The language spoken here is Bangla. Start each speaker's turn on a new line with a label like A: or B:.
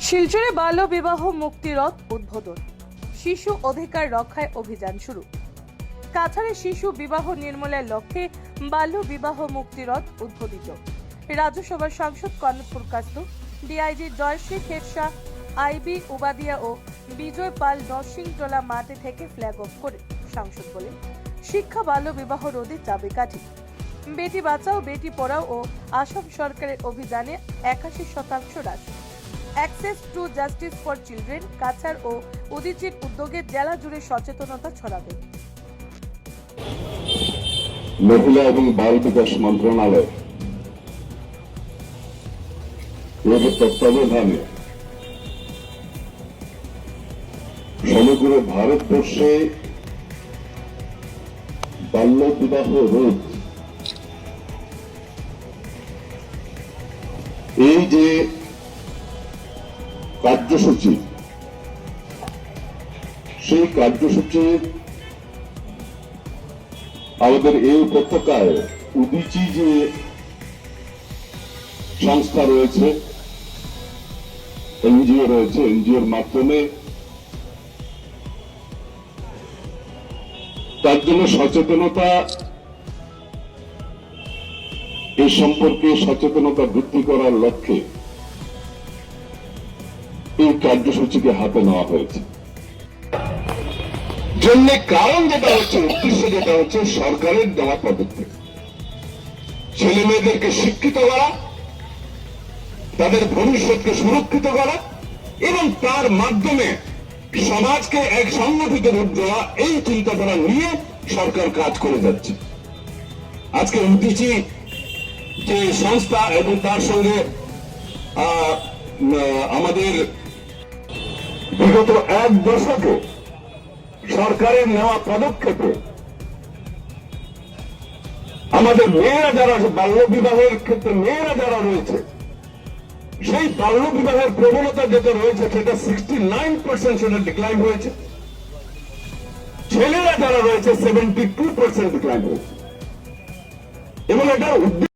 A: শিলচরে বাল্য বিবাহ মুক্তিরথ উদ্বোধন, শিশু অধিকার রক্ষায় অভিযান শুরু। কাছাড়ে শিশু বিবাহ নির্মূলের লক্ষ্যে বাল্য বিবাহ মুক্তিরথ উদ্বোধিত। রাজ্যসভার সাংসদ কর্ণপুর কাস্তু, ডিআইজি জয়শ্রী খেরসা, আইবি উবাদিয়া ও বিজয় পাল নরসিংটোলা মাঠে থেকে ফ্ল্যাগ অফ করে সাংসদ বলেন, শিক্ষা বাল্য বিবাহ রোধে চাবিকাঠি। বেটি বাঁচাও বেটি পড়াও ও আসাম সরকারের অভিযানে 81% হ্রাস। Access to justice for children Cachar ও উদীচীর উদ্যোগে জেলা জুড়ে সচেতনতা ছড়াবে।
B: মহিলা এবং বাল বিকাশ মন্ত্রণালয় এর তত্ত্বাবধানে সমগ্র ভারতবর্ষে বাল্য বিবাহ রোধ এই যে কার্যসূচি, সেই কার্যসূচির আমাদের এই উপত্যকায় উদীচী যে সংস্থা রয়েছে, এনজিও রয়েছে, এনজিওর মাধ্যমে তার জন্য সচেতনতা, এই সম্পর্কে সচেতনতা বৃদ্ধি করার লক্ষ্যে এই কার্যসূচিকে হাতে নেওয়া হয়েছে। জন্য কারণ যেটা হচ্ছে, উদ্দেশ্য যেটা হচ্ছে সরকারের দেওয়া পদক্ষেপ, ছেলে মেয়েদেরকে শিক্ষিত করা, তাদের ভবিষ্যৎকে সুরক্ষিত করা এবং তার মাধ্যমে সমাজকে এক সংগঠিত রূপ দেওয়া, এই চিন্তাধারা নিয়ে সরকার কাজ করে যাচ্ছে। আজকে উদ্দেশ্যে যে সংস্থা এবং তার সঙ্গে আমাদের বিগত এক দশকে সরকারের নেওয়া পদক্ষেপে আমাদের মেয়েরা যারা বাল্য বিবাহের ক্ষেত্রে মেয়েরা যারা রয়েছে, সেই বাল্য বিবাহের প্রবণতা যেটা রয়েছে সেটা 69% সেটা ডিক্লাইন হয়েছে। ছেলেরা যারা রয়েছে 72% ডিক্লাইন হয়েছে এবং এটা